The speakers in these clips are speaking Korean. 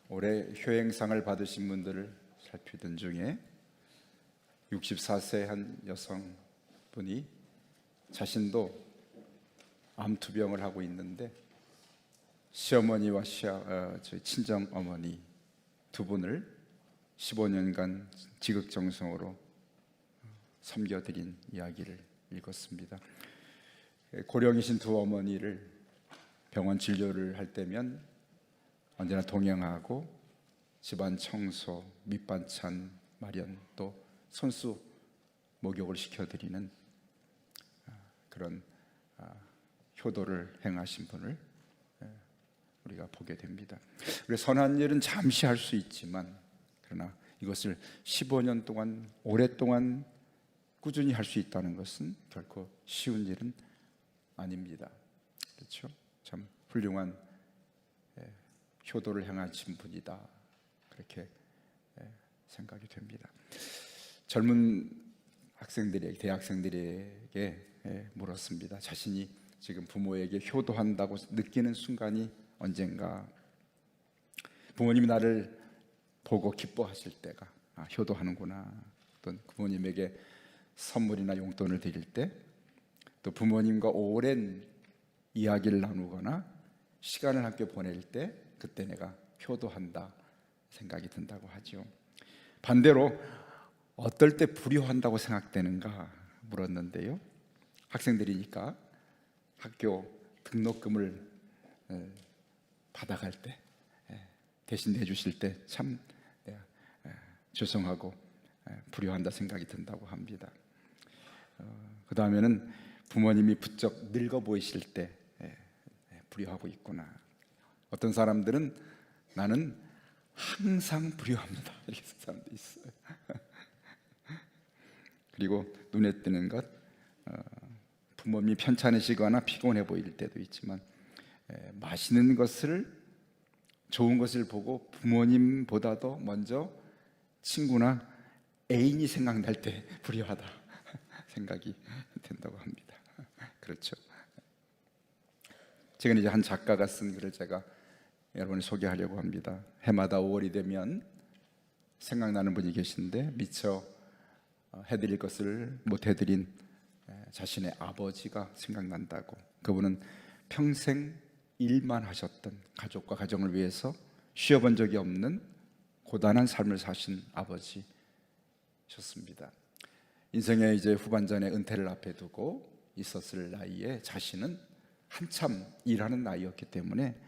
올해 효행상을 받으신 분들을 살피던 중에 64세 한 여성분이 자신도 암투병을 하고 있는데 시어머니와 저희 친정어머니 두 분을 15년간 지극정성으로 섬겨드린 이야기를 읽었습니다. 고령이신 두 어머니를 병원 진료를 할 때면 언제나 동행하고 집안 청소, 밑반찬 마련, 또 손수 목욕을 시켜드리는 그런 효도를 행하신 분을 우리가 보게 됩니다. 우리 선한 일은 잠시 할 수 있지만 그러나 이것을 15년 동안 오랫동안 꾸준히 할 수 있다는 것은 결코 쉬운 일은 아닙니다. 그렇죠? 참 훌륭한 효도를 행하신 분이다, 그렇게 생각이 됩니다. 젊은 학생들에게, 대학생들에게 물었습니다. 자신이 지금 부모에게 효도한다고 느끼는 순간이 언젠가, 부모님이 나를 보고 기뻐하실 때가 효도하는구나, 또 부모님에게 선물이나 용돈을 드릴 때, 또 부모님과 오랜 이야기를 나누거나 시간을 함께 보낼 때, 그때 내가 효도한다 생각이 든다고 하죠. 반대로 어떨 때 불효한다고 생각되는가 물었는데요, 학생들이니까 학교 등록금을 받아갈 때, 대신 내주실 때 참 죄송하고 불효한다 생각이 든다고 합니다. 그 다음에는 부모님이 부쩍 늙어 보이실 때 불효하고 있구나. 어떤 사람들은 나는 항상 불효합니다, 이렇게 쓰는 사람도 있어요. 그리고 눈에 띄는 것, 부모님이 편찮으시거나 피곤해 보일 때도 있지만 맛있는 것을, 좋은 것을 보고 부모님보다도 먼저 친구나 애인이 생각날 때 불효하다 생각이 된다고 합니다. 그렇죠. 최근에 이제 한 작가가 쓴 글을 제가 여러분을 소개하려고 합니다. 해마다 5월이 되면 생각나는 분이 계신데 미처 해드릴 것을 못 해드린 자신의 아버지가 생각난다고. 그분은 평생 일만 하셨던, 가족과 가정을 위해서 쉬어본 적이 없는 고단한 삶을 사신 아버지셨습니다. 인생의 이제 후반전에 은퇴를 앞에 두고 있었을 나이에 자신은 한참 일하는 나이였기 때문에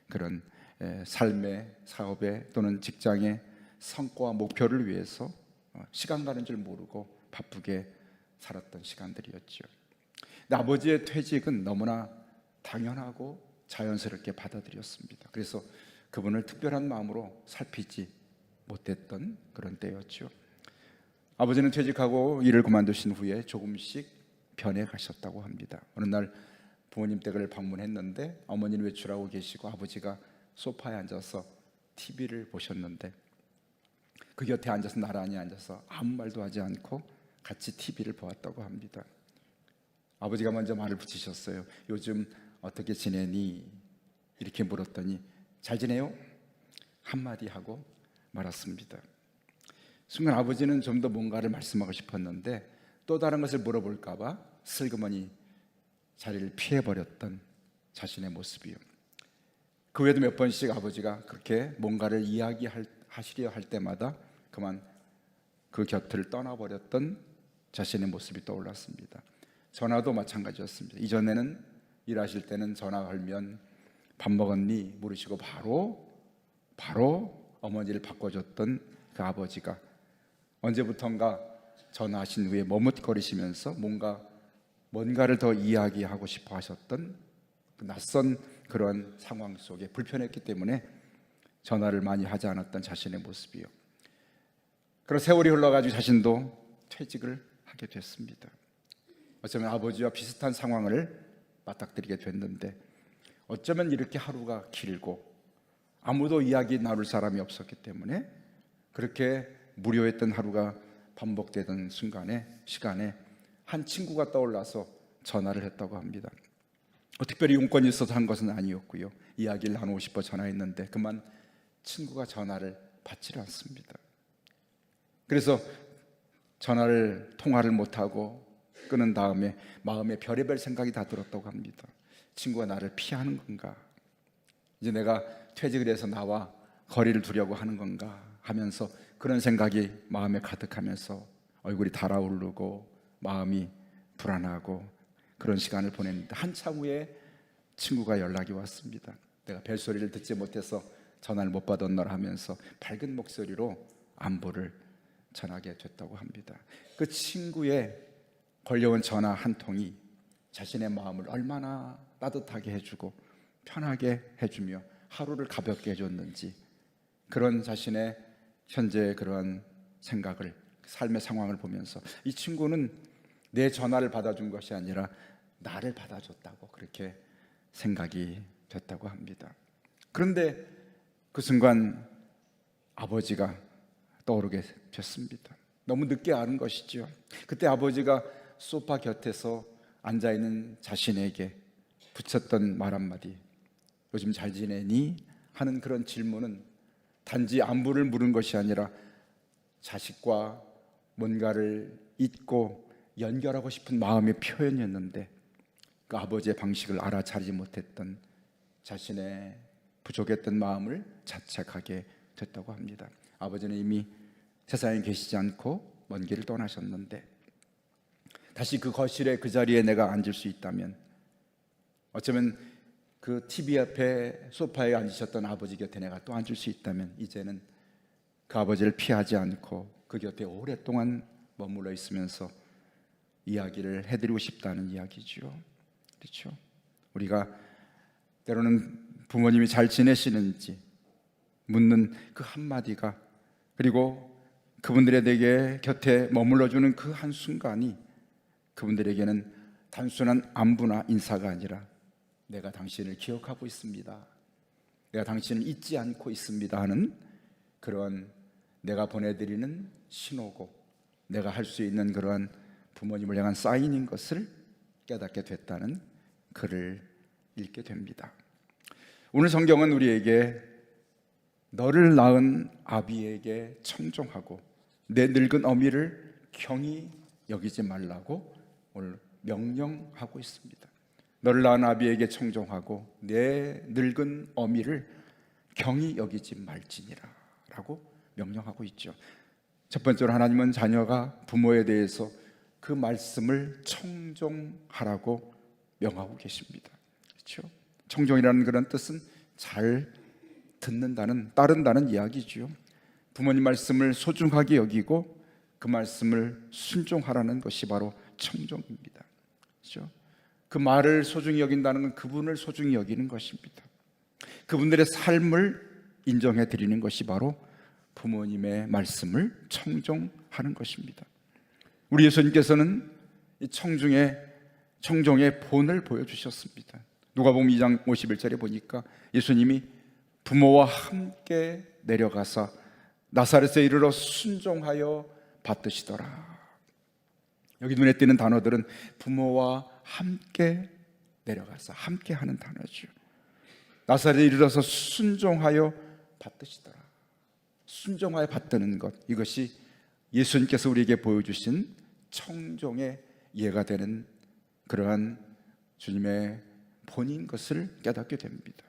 그런 삶의, 사업의 또는 직장의 성과와 목표를 위해서 시간 가는 줄 모르고 바쁘게 살았던 시간들이었죠. 근데 아버지의 퇴직은 너무나 당연하고 자연스럽게 받아들였습니다. 그래서 그분을 특별한 마음으로 살피지 못했던 그런 때였죠. 아버지는 퇴직하고 일을 그만두신 후에 조금씩 변해 가셨다고 합니다. 어느 날 부모님 댁을 방문했는데 어머니는 외출하고 계시고 아버지가 소파에 앉아서 TV를 보셨는데 그 곁에 앉아서 나란히 앉아서 아무 말도 하지 않고 같이 TV를 보았다고 합니다. 아버지가 먼저 말을 붙이셨어요. 요즘 어떻게 지내니? 이렇게 물었더니 잘 지내요? 한마디 하고 말았습니다. 순간 아버지는 좀 더 뭔가를 말씀하고 싶었는데 또 다른 것을 물어볼까 봐 슬그머니 자리를 피해버렸던 자신의 모습이요. 그 외에도 몇 번씩 아버지가 그렇게 뭔가를 이야기하시려 할 때마다 그만 그 곁을 떠나버렸던 자신의 모습이 떠올랐습니다. 전화도 마찬가지였습니다. 이전에는 일하실 때는 전화 걸면 밥 먹었니? 물으시고 바로 어머니를 바꿔줬던 그 아버지가 언제부턴가 전화하신 후에 머뭇거리시면서 뭔가를 더 이야기하고 싶어 하셨던 그 낯선 그런 상황 속에 불편했기 때문에 전화를 많이 하지 않았던 자신의 모습이요. 그런 세월이 흘러가지고 자신도 퇴직을 하게 됐습니다. 어쩌면 아버지와 비슷한 상황을 맞닥뜨리게 됐는데 어쩌면 이렇게 하루가 길고 아무도 이야기 나눌 사람이 없었기 때문에 그렇게 무료했던 하루가 반복되던 시간에 한 친구가 떠올라서 전화를 했다고 합니다. 특별히 용건이 있어서 한 것은 아니었고요. 이야기를 나누고 싶어 전화했는데 그만 친구가 전화를 받지를 않습니다. 그래서 통화를 못하고 끊은 다음에 마음에 별의별 생각이 다 들었다고 합니다. 친구가 나를 피하는 건가? 이제 내가 퇴직을 해서 나와 거리를 두려고 하는 건가? 하면서 그런 생각이 마음에 가득하면서 얼굴이 달아오르고 마음이 불안하고 그런 시간을 보냈는데 한참 후에 친구가 연락이 왔습니다. 내가 벨소리를 듣지 못해서 전화를 못 받았노라 하면서 밝은 목소리로 안부를 전하게 됐다고 합니다. 그 친구의 걸려온 전화 한 통이 자신의 마음을 얼마나 따뜻하게 해주고 편하게 해주며 하루를 가볍게 해줬는지, 그런 자신의 현재의 그러한 생각을, 삶의 상황을 보면서 이 친구는 내 전화를 받아준 것이 아니라 나를 받아줬다고 그렇게 생각이 됐다고 합니다. 그런데 그 순간 아버지가 떠오르게 됐습니다. 너무 늦게 아는 것이죠. 그때 아버지가 소파 곁에서 앉아있는 자신에게 붙였던 말 한마디, 요즘 잘 지내니? 하는 그런 질문은 단지 안부를 물은 것이 아니라 자식과 뭔가를 잇고 연결하고 싶은 마음의 표현이었는데, 그 아버지의 방식을 알아차리지 못했던 자신의 부족했던 마음을 자책하게 됐다고 합니다. 아버지는 이미 세상에 계시지 않고 먼 길을 떠나셨는데 다시 그 거실에 그 자리에 내가 앉을 수 있다면, 어쩌면 그 TV 앞에 소파에 앉으셨던 아버지 곁에 내가 또 앉을 수 있다면 이제는 그 아버지를 피하지 않고 그 곁에 오랫동안 머물러 있으면서 이야기를 해드리고 싶다는 이야기죠. 그렇죠? 우리가 때로는 부모님이 잘 지내시는지 묻는 그 한마디가, 그리고 그분들에게 곁에 머물러주는 그 한순간이 그분들에게는 단순한 안부나 인사가 아니라 내가 당신을 기억하고 있습니다, 내가 당신을 잊지 않고 있습니다 하는 그런 내가 보내드리는 신호고, 내가 할 수 있는 그러한 부모님을 향한 사인인 것을 깨닫게 됐다는 글을 읽게 됩니다. 오늘 성경은 우리에게 너를 낳은 아비에게 청종하고 내 늙은 어미를 경히 여기지 말라고 오늘 명령하고 있습니다. 너를 낳은 아비에게 청종하고 내 늙은 어미를 경히 여기지 말지니라 라고 명령하고 있죠. 첫 번째로 하나님은 자녀가 부모에 대해서 그 말씀을 청종하라고 명하고 계십니다. 그렇죠? 청종이라는 그런 뜻은 잘 듣는다는, 따른다는 이야기죠. 부모님 말씀을 소중하게 여기고 그 말씀을 순종하라는 것이 바로 청종입니다. 그렇죠? 그 말을 소중히 여긴다는 건 그분을 소중히 여기는 것입니다. 그분들의 삶을 인정해 드리는 것이 바로 부모님의 말씀을 청종하는 것입니다. 우리 예수님께서는 이 청종의 본을 보여주셨습니다. 누가복음 2장 51절에 보니까 예수님이 부모와 함께 내려가사 나사렛에 이르러 순종하여 받드시더라. 여기 눈에 띄는 단어들은 부모와 함께 내려가서 함께 하는 단어죠. 나사렛에 이르러서 순종하여 받드시더라. 순종하여 받드는 것, 이것이 예수님께서 우리에게 보여주신 청종의 예가 되는 그러한 주님의 본인 것을 깨닫게 됩니다.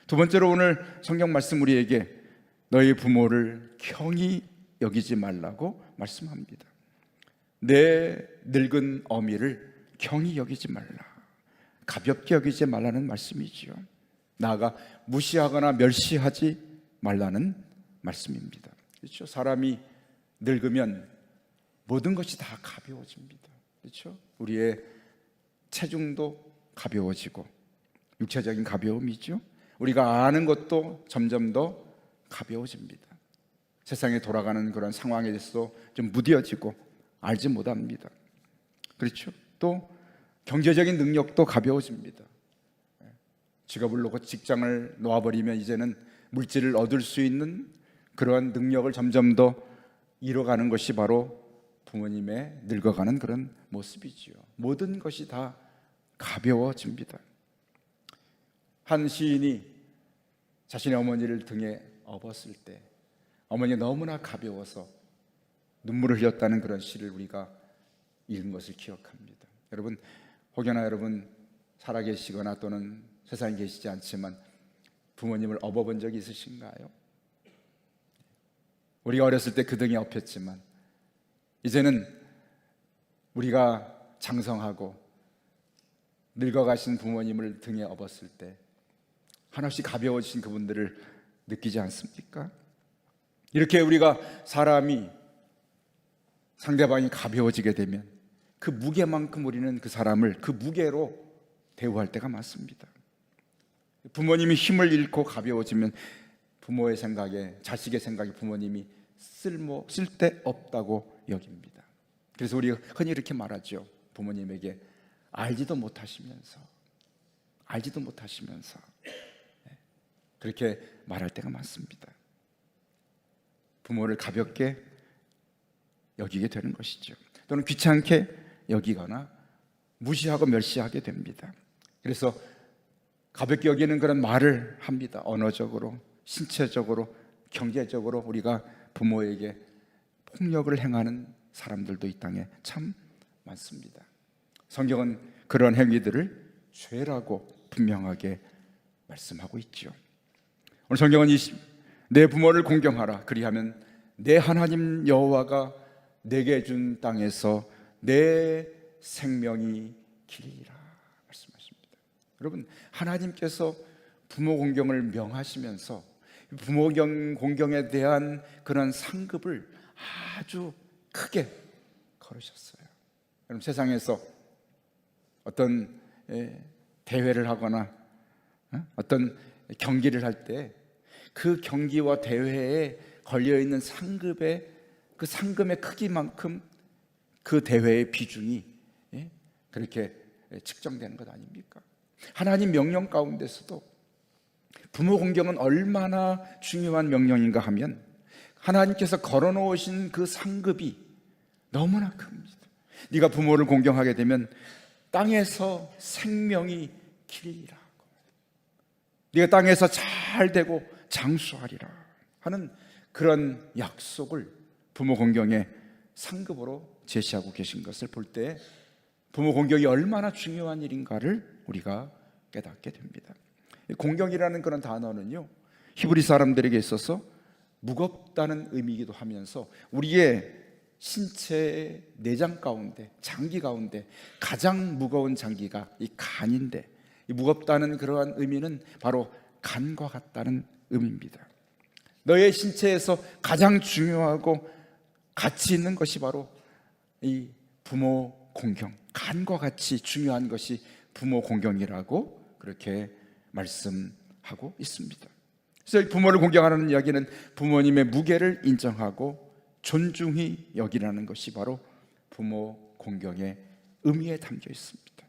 두 번째로 오늘 성경 말씀 우리에게 너희 부모를 경히 여기지 말라고 말씀합니다. 내 늙은 어미를 경히 여기지 말라, 가볍게 여기지 말라는 말씀이지요. 나아가 무시하거나 멸시하지 말라는 말씀입니다. 그렇죠? 사람이 늙으면 모든 것이 다 가벼워집니다. 그렇죠? 우리의 체중도 가벼워지고 육체적인 가벼움이죠. 우리가 아는 것도 점점 더 가벼워집니다. 세상에 돌아가는 그런 상황에 대해서 좀 무뎌지고 알지 못합니다. 그렇죠? 또 경제적인 능력도 가벼워집니다. 직업을 놓고 직장을 놓아버리면 이제는 물질을 얻을 수 있는 그러한 능력을 점점 더 잃어가는 것이 바로 부모님의 늙어가는 그런 모습이지요. 모든 것이 다 가벼워집니다. 한 시인이 자신의 어머니를 등에 업었을 때 어머니가 너무나 가벼워서 눈물을 흘렸다는 그런 시를 우리가 읽은 것을 기억합니다. 여러분, 혹여나 여러분 살아계시거나 또는 세상에 계시지 않지만 부모님을 업어본 적이 있으신가요? 우리가 어렸을 때 그 등에 업혔지만 이제는 우리가 장성하고 늙어가신 부모님을 등에 업었을 때 한없이 가벼워지신 그분들을 느끼지 않습니까? 이렇게 우리가 사람이 상대방이 가벼워지게 되면 그 무게만큼 우리는 그 사람을 그 무게로 대우할 때가 많습니다. 부모님이 힘을 잃고 가벼워지면 부모의 생각에, 자식의 생각에 부모님이 쓸데없다고 여깁니다. 그래서 우리가 흔히 이렇게 말하죠. 부모님에게 알지도 못하시면서 그렇게 말할 때가 많습니다. 부모를 가볍게 여기게 되는 것이죠. 또는 귀찮게 여기거나 무시하고 멸시하게 됩니다. 그래서 가볍게 여기는 그런 말을 합니다. 언어적으로, 신체적으로, 경제적으로 우리가 부모에게 폭력을 행하는 사람들도 이 땅에 참 많습니다. 성경은 그런 행위들을 죄라고 분명하게 말씀하고 있죠. 오늘 성경은 내 부모를 공경하라, 그리하면 내 하나님 여호와가 내게 준 땅에서 내 생명이 길리라 말씀하십니다. 여러분, 하나님께서 부모 공경을 명하시면서 부모 공경에 대한 그런 상급을 아주 크게 걸으셨어요. 여러분, 세상에서 어떤 대회를 하거나 어떤 경기를 할 때 그 경기와 대회에 걸려있는 상급의 그 상금의 크기만큼 그 대회의 비중이 그렇게 측정되는 것 아닙니까? 하나님 명령 가운데서도 부모 공경은 얼마나 중요한 명령인가 하면 하나님께서 걸어놓으신 그 상급이 너무나 큽니다. 네가 부모를 공경하게 되면 땅에서 생명이 길리라, 네가 땅에서 잘 되고 장수하리라 하는 그런 약속을 부모 공경의 상급으로 제시하고 계신 것을 볼 때 부모 공경이 얼마나 중요한 일인가를 우리가 깨닫게 됩니다. 공경이라는 그런 단어는요, 히브리 사람들에게 있어서 무겁다는 의미이기도 하면서 우리의 신체의 내장 가운데, 장기 가운데 가장 무거운 장기가 이 간인데, 이 무겁다는 그러한 의미는 바로 간과 같다는 의미입니다. 너의 신체에서 가장 중요하고 가치 있는 것이 바로 이 부모 공경, 간과 같이 중요한 것이 부모 공경이라고 그렇게 말씀하고 있습니다. 그래서 부모를 공경하는 이야기는 부모님의 무게를 인정하고 존중히 여기라는 것이 바로 부모 공경의 의미에 담겨 있습니다.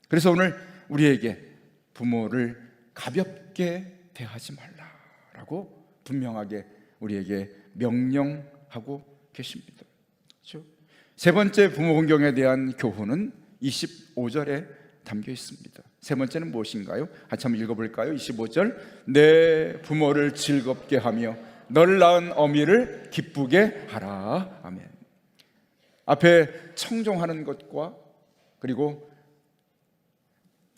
그래서 오늘 우리에게 부모를 가볍게 대하지 말라라고 분명하게 우리에게 명령하고 계십니다. 그렇죠? 세 번째 부모 공경에 대한 교훈은 25절에 담겨 있습니다. 세 번째는 무엇인가요? 같이 한번 읽어볼까요? 25절, 내 부모를 즐겁게 하며 너를 낳은 어미를 기쁘게 하라. 아멘. 앞에 청종하는 것과 그리고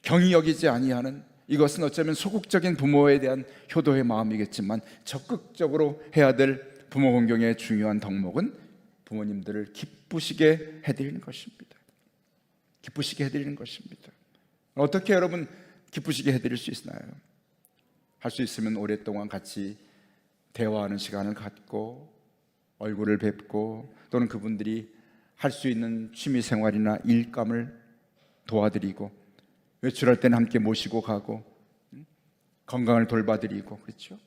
경히 여기지 아니하는, 이것은 어쩌면 소극적인 부모에 대한 효도의 마음이겠지만 적극적으로 해야 될 부모 공경의 중요한 덕목은 부모님들을 기쁘시게 해드리는 것입니다. 기쁘시게 해드리는 것입니다. 어떻게 여러분 기쁘시게 해드릴 수 있나요? 할 수 있으면 오랫동안 같이 대화하는 시간을 갖고 얼굴을 뵙고, 또는 그분들이 할 수 있는 취미 생활이나 일감을 도와드리고, 외출할 때는 함께 모시고 가고, 건강을 돌봐드리고, 그렇죠?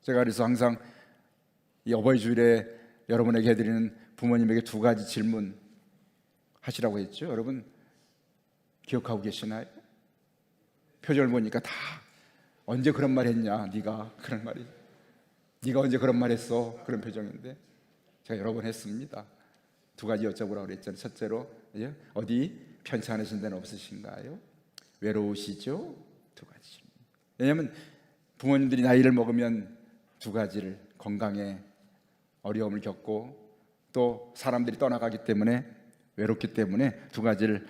제가 그래서 항상 이 어버이 주일에 여러분에게 해드리는 부모님에게 두 가지 질문 하시라고 했죠. 여러분 기억하고 계시나요? 표정을 보니까 다 언제 그런 말 했냐, 네가 그런 말이, 네가 언제 그런 말 했어, 그런 표정인데 제가 여러 번 했습니다. 두 가지 여쭤보라고 그랬잖아요. 첫째로, 어디 편찮으신 데는 없으신가요? 외로우시죠? 두 가지. 왜냐하면 부모님들이 나이를 먹으면 두 가지를, 건강에 어려움을 겪고 또 사람들이 떠나가기 때문에 외롭기 때문에 두 가지를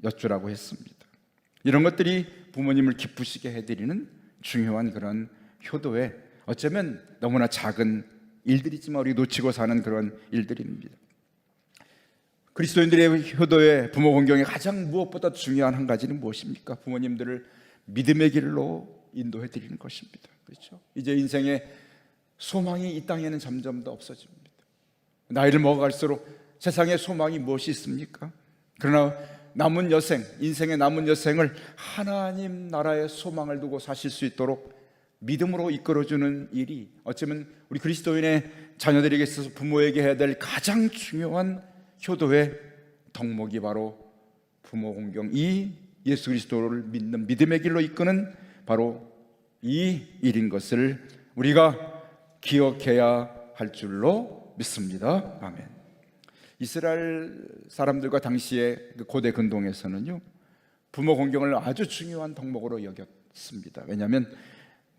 여쭈라고 했습니다. 이런 것들이 부모님을 기쁘시게 해드리는 중요한 그런 효도의, 어쩌면 너무나 작은 일들이지만 우리 놓치고 사는 그런 일들입니다. 그리스도인들의 효도의 부모 공경의 가장 무엇보다 중요한 한 가지는 무엇입니까? 부모님들을 믿음의 길로 인도해 드리는 것입니다. 그렇죠? 이제 인생의 소망이 이 땅에는 점점 더 없어집니다. 나이를 먹어갈수록 세상에 소망이 무엇이 있습니까? 그러나 남은 여생, 인생의 남은 여생을 하나님 나라의 소망을 두고 사실 수 있도록 믿음으로 이끌어주는 일이 어쩌면 우리 그리스도인의 자녀들에게 있어서 부모에게 해야 될 가장 중요한 효도의 덕목이 바로 부모 공경, 이 예수 그리스도를 믿는 믿음의 길로 이끄는 바로 이 일인 것을 우리가 기억해야 할 줄로 믿습니다. 아멘. 이스라엘 사람들과 당시의 고대 근동에서는요, 부모 공경을 아주 중요한 덕목으로 여겼습니다. 왜냐하면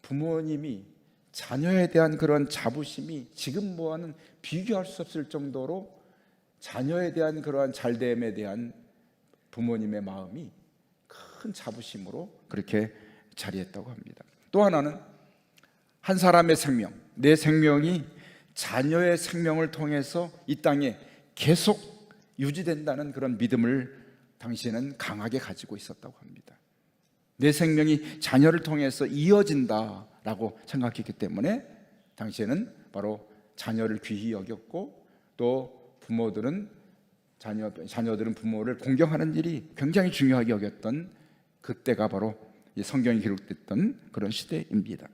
부모님이 자녀에 대한 그런 자부심이 지금 뭐와는 비교할 수 없을 정도로 자녀에 대한 그러한 잘됨에 대한 부모님의 마음이 큰 자부심으로 그렇게 자리했다고 합니다. 또 하나는 한 사람의 생명, 내 생명이 자녀의 생명을 통해서 이 땅에 계속 유지된다는 그런 믿음을 당시에는 강하게 가지고 있었다고 합니다. 내 생명이 자녀를 통해서 이어진다라고 생각했기 때문에 당시에는 바로 자녀를 귀히 여겼고, 또 부모들은 자녀들은 부모를 공경하는 일이 굉장히 중요하게 여겼던 그때가 바로 성경이 기록됐던 그런 시대입니다.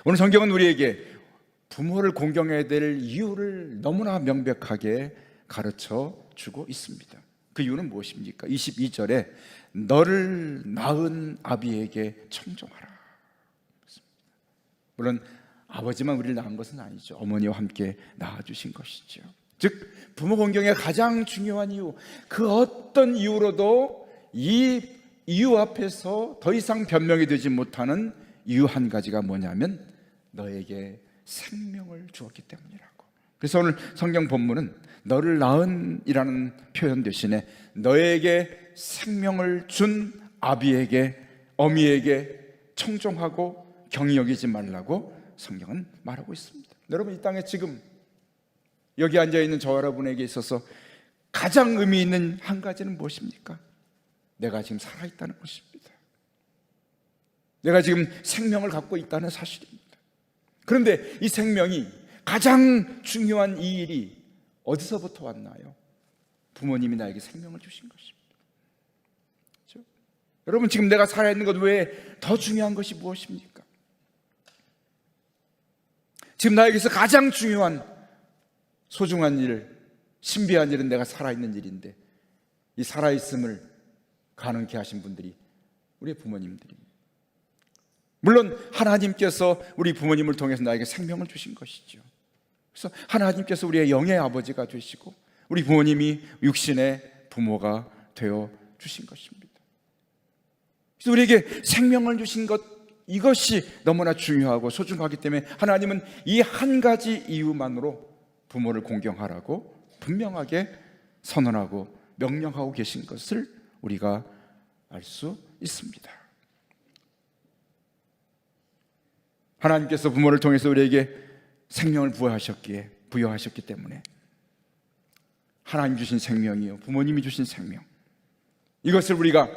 오늘 성경은 우리에게 부모를 공경해야 될 이유를 너무나 명백하게 가르쳐 주고 있습니다. 그 이유는 무엇입니까? 22절에 너를 낳은 아비에게 청종하라. 물론 아버지만 우리를 낳은 것은 아니죠. 어머니와 함께 낳아주신 것이죠. 즉 부모 공경의 가장 중요한 이유, 그 어떤 이유로도 이 이유 앞에서 더 이상 변명이 되지 못하는 이유 한 가지가 뭐냐면 너에게 생명을 주었기 때문이라고. 그래서 오늘 성경 본문은 너를 낳은이라는 표현 대신에 너에게 생명을 준 아비에게, 어미에게 청종하고 경히 여기지 말라고 성경은 말하고 있습니다. 여러분, 이 땅에 지금 여기 앉아있는 저 여러분에게 있어서 가장 의미 있는 한 가지는 무엇입니까? 내가 지금 살아있다는 것입니다. 내가 지금 생명을 갖고 있다는 사실입니다. 그런데 이 생명이, 가장 중요한 이 일이 어디서부터 왔나요? 부모님이 나에게 생명을 주신 것입니다. 그렇죠? 여러분, 지금 내가 살아있는 것 외에 더 중요한 것이 무엇입니까? 지금 나에게서 가장 중요한 소중한 일, 신비한 일은 내가 살아있는 일인데, 이 살아있음을 가능케 하신 분들이 우리 부모님들입니다. 물론 하나님께서 우리 부모님을 통해서 나에게 생명을 주신 것이죠. 그래서 하나님께서 우리의 영의 아버지가 되시고 우리 부모님이 육신의 부모가 되어 주신 것입니다. 그래서 우리에게 생명을 주신 것, 이것이 너무나 중요하고 소중하기 때문에 하나님은 이 한 가지 이유만으로 부모를 공경하라고 분명하게 선언하고 명령하고 계신 것을 우리가 알 수 있습니다. 하나님께서 부모를 통해서 우리에게 생명을 부여하셨기 때문에 하나님 주신 생명이요, 부모님이 주신 생명, 이것을 우리가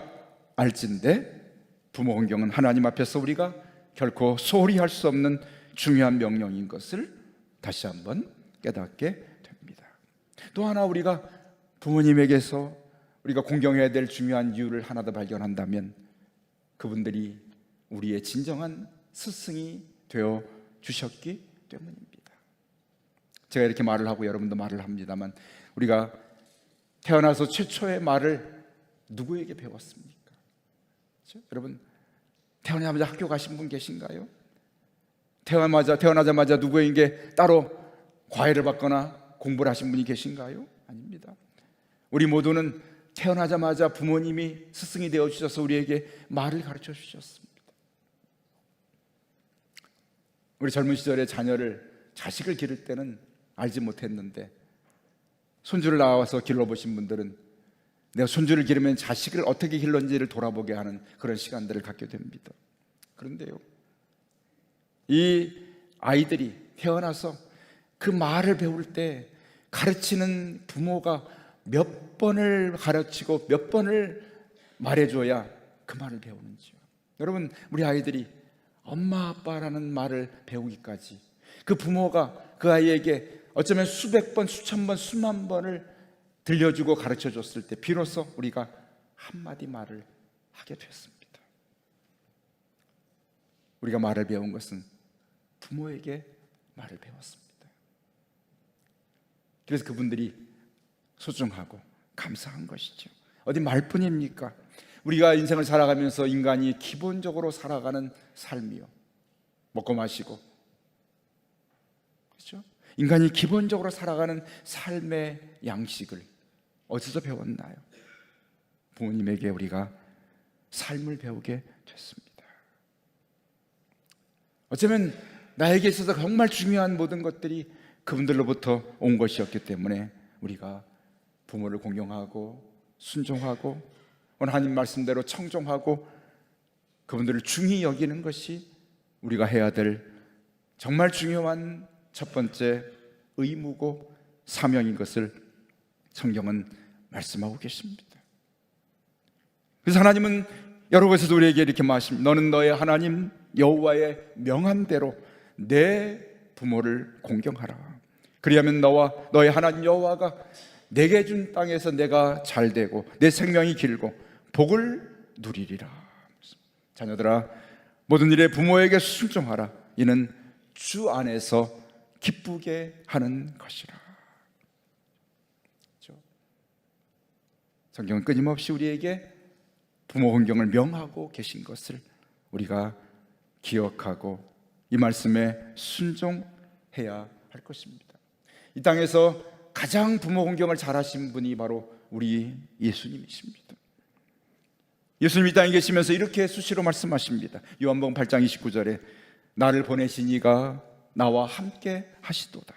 알진데 부모 공경은 하나님 앞에서 우리가 결코 소홀히 할 수 없는 중요한 명령인 것을 다시 한번 깨닫게 됩니다. 또 하나, 우리가 부모님에게서 우리가 공경해야 될 중요한 이유를 하나 더 발견한다면 그분들이 우리의 진정한 스승이 되어 주셨기 때문입니다. 제가 이렇게 말을 하고 여러분도 말을 합니다만, 우리가 태어나서 최초의 말을 누구에게 배웠습니까? 그렇죠? 여러분, 태어나자마자 학교 가신 분 계신가요? 태어나자마자 누구에게 따로 과외를 받거나 공부를 하신 분이 계신가요? 아닙니다. 우리 모두는 태어나자마자 부모님이 스승이 되어 주셔서 우리에게 말을 가르쳐 주셨습니다. 우리 젊은 시절에 자식을 기를 때는 알지 못했는데 손주를 낳아서 길러보신 분들은 내가 손주를 기르면 자식을 어떻게 길렀는지를 돌아보게 하는 그런 시간들을 갖게 됩니다. 그런데요, 이 아이들이 태어나서 그 말을 배울 때 가르치는 부모가 몇 번을 가르치고 몇 번을 말해줘야 그 말을 배우는지요. 여러분, 우리 아이들이 엄마 아빠라는 말을 배우기까지 그 부모가 그 아이에게 어쩌면 수백 번, 수천 번, 수만 번을 들려주고 가르쳐 줬을 때 비로소 우리가 한마디 말을 하게 됐습니다. 우리가 말을 배운 것은 부모에게 말을 배웠습니다. 그래서 그분들이 소중하고 감사한 것이죠. 어디 말뿐입니까? 우리가 인생을 살아가면서 인간이 기본적으로 살아가는 삶이요, 먹고 마시고, 그렇죠? 인간이 기본적으로 살아가는 삶의 양식을 어디서 배웠나요? 부모님에게 우리가 삶을 배우게 됐습니다. 어쩌면 나에게 있어서 정말 중요한 모든 것들이 그분들로부터 온 것이었기 때문에 우리가 부모를 공경하고 순종하고 하나님 말씀대로 청종하고 그분들을 중히 여기는 것이 우리가 해야 될 정말 중요한 첫 번째 의무고 사명인 것을 성경은 말씀하고 계십니다. 그래서 하나님은 여러 곳에서 우리에게 이렇게 말씀합니다. 너는 너의 하나님 여호와의 명한 대로 내 부모를 공경하라. 그리하면 너와 너의 하나님 여호와가 내게 준 땅에서 내가 잘되고 내 생명이 길고 복을 누리리라. 자녀들아, 모든 일에 부모에게 순종하라. 이는 주 안에서 기쁘게 하는 것이라. 그렇죠? 성경은 끊임없이 우리에게 부모 공경을 명하고 계신 것을 우리가 기억하고 이 말씀에 순종해야 할 것입니다. 이 땅에서 가장 부모 공경을 잘하신 분이 바로 우리 예수님이십니다. 예수님이 이 땅에 계시면서 이렇게 수시로 말씀하십니다. 요한복음 8장 29절에 나를 보내신 이가 나와 함께 하시도다.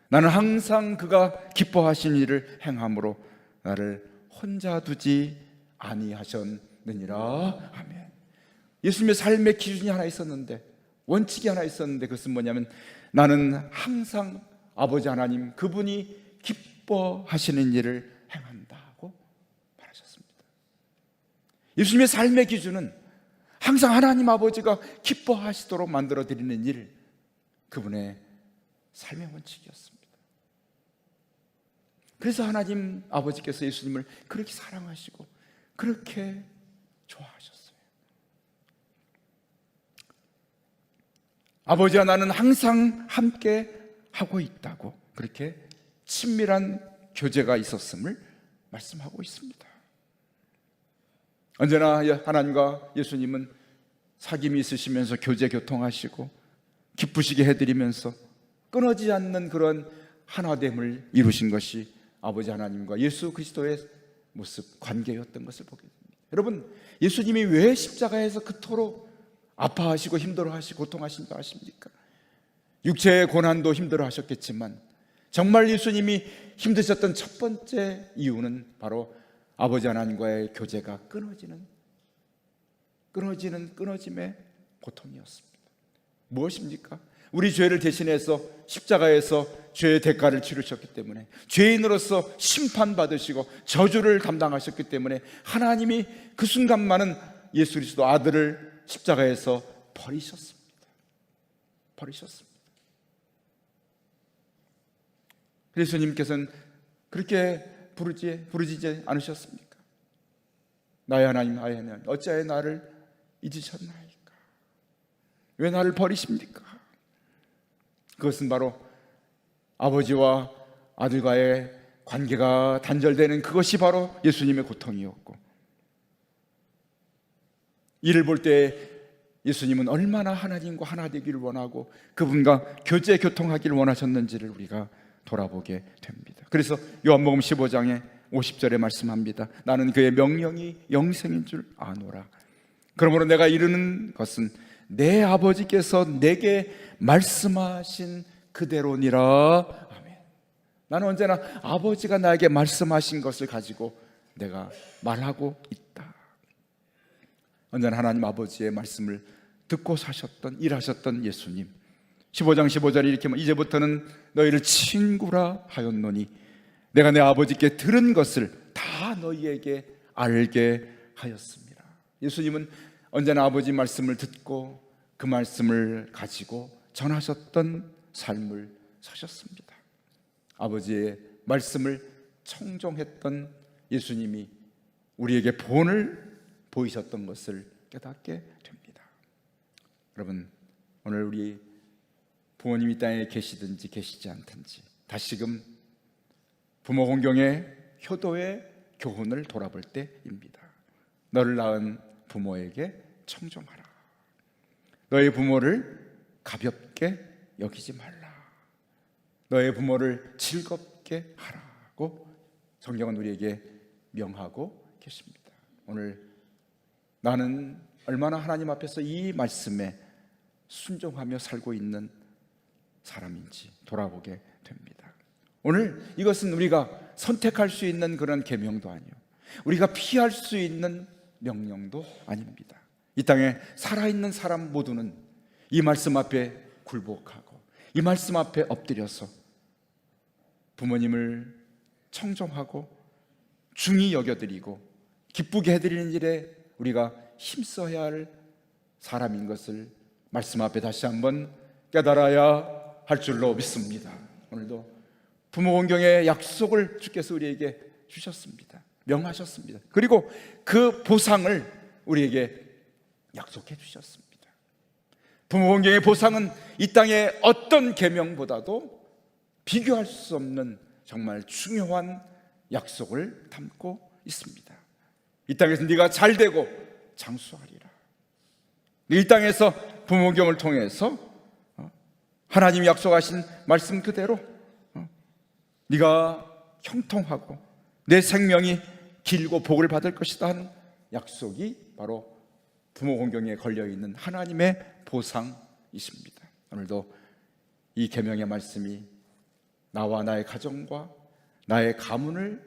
나는 항상 그가 기뻐하신 일을 행함으로 나를 혼자 두지 아니하셨느니라. 아멘. 예수님의 삶의 기준이 하나 있었는데, 원칙이 하나 있었는데, 그것은 뭐냐면 나는 항상 아버지 하나님 그분이 기뻐하시는 일을 행한다고 말하셨습니다. 예수님의 삶의 기준은 항상 하나님 아버지가 기뻐하시도록 만들어 드리는 일, 그분의 삶의 원칙이었습니다. 그래서 하나님 아버지께서 예수님을 그렇게 사랑하시고 그렇게 좋아하셨어요. 아버지와 나는 항상 함께 하고 있다고, 그렇게 친밀한 교제가 있었음을 말씀하고 있습니다. 언제나 하나님과 예수님은 사귐이 있으시면서 교제 교통하시고 기쁘시게 해드리면서 끊어지지 않는 그런 하나됨을 이루신 것이 아버지 하나님과 예수 그리스도의 모습, 관계였던 것을 보게 됩니다. 여러분, 예수님이 왜 십자가에서 그토록 아파하시고 힘들어하시고 고통하신다 하십니까? 육체의 고난도 힘들어하셨겠지만 정말 예수님이 힘드셨던 첫 번째 이유는 바로 아버지 하나님과의 교제가 끊어짐의 고통이었습니다. 무엇입니까? 우리 죄를 대신해서 십자가에서 죄의 대가를 치르셨기 때문에, 죄인으로서 심판받으시고 저주를 감당하셨기 때문에 하나님이 그 순간만은 예수 그리스도 아들을 십자가에서 버리셨습니다. 예수님께서는 그렇게 부르짖지 않으셨습니까? 나의 하나님, 나의 하나님, 어찌하여 나를 잊으셨나이까? 왜 나를 버리십니까? 그것은 바로 아버지와 아들과의 관계가 단절되는 그것이 바로 예수님의 고통이었고, 이를 볼 때 예수님은 얼마나 하나님과 하나 되기를 원하고 그분과 교제 교통하기를 원하셨는지를 우리가 돌아보게 됩니다. 그래서 요한복음 15장에 50절에 말씀합니다. 나는 그의 명령이 영생인 줄 아노라. 그러므로 내가 이르는 것은 내 아버지께서 내게 말씀하신 그대로니라. 아멘. 나는 언제나 아버지가 나에게 말씀하신 것을 가지고 내가 말하고 있다. 언제나 하나님 아버지의 말씀을 듣고 사셨던, 일하셨던 예수님. 15장 15절에 이렇게 이제부터는 너희를 친구라 하였노니 내가 내 아버지께 들은 것을 다 너희에게 알게 하였습니다. 예수님은 언제나 아버지 말씀을 듣고 그 말씀을 가지고 전하셨던 삶을 사셨습니다. 아버지의 말씀을 청종했던 예수님이 우리에게 본을 보이셨던 것을 깨닫게 됩니다. 여러분, 오늘 우리 부모님이 이 땅에 계시든지 계시지 않든지 다시금 부모 공경의 효도의 교훈을 돌아볼 때입니다. 너를 낳은 부모에게 청종하라. 너의 부모를 가볍게 여기지 말라. 너의 부모를 즐겁게 하라고 성경은 우리에게 명하고 계십니다. 오늘 나는 얼마나 하나님 앞에서 이 말씀에 순종하며 살고 있는 사람인지 돌아보게 됩니다. 오늘 이것은 우리가 선택할 수 있는 그런 계명도 아니요, 우리가 피할 수 있는 명령도 아닙니다. 이 땅에 살아있는 사람 모두는 이 말씀 앞에 굴복하고 이 말씀 앞에 엎드려서 부모님을 청종하고 중히 여겨드리고 기쁘게 해드리는 일에 우리가 힘써야 할 사람인 것을 말씀 앞에 다시 한번 깨달아야 할 줄로 믿습니다. 오늘도 부모 공경의 약속을 주께서 우리에게 주셨습니다. 명하셨습니다. 그리고 그 보상을 우리에게 약속해 주셨습니다. 부모 공경의 보상은 이 땅의 어떤 계명보다도 비교할 수 없는 정말 중요한 약속을 담고 있습니다. 이 땅에서 네가 잘되고 장수하리라. 이 땅에서 부모 공경을 통해서 하나님이 약속하신 말씀 그대로 네가 형통하고 내 생명이 길고 복을 받을 것이다 하는 약속이 바로 부모 공경에 걸려있는 하나님의 보상이십니다. 오늘도 이 계명의 말씀이 나와 나의 가정과 나의 가문을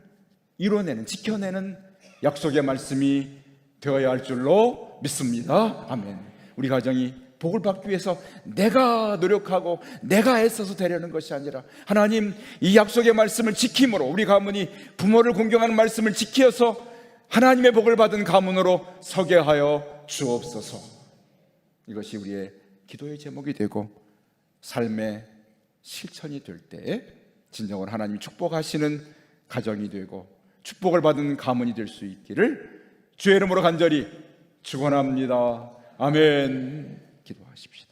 이뤄내는, 지켜내는 약속의 말씀이 되어야 할 줄로 믿습니다. 아멘. 우리 가정이 복을 받기 위해서 내가 노력하고 내가 애써서 되려는 것이 아니라 하나님 이 약속의 말씀을 지킴으로 우리 가문이 부모를 공경하는 말씀을 지켜서 하나님의 복을 받은 가문으로 서게 하여 주옵소서. 이것이 우리의 기도의 제목이 되고 삶의 실천이 될 때에 진정으로 하나님이 축복하시는 가정이 되고 축복을 받은 가문이 될 수 있기를 주의 이름으로 간절히 축원합니다. 아멘. 기도하십시다.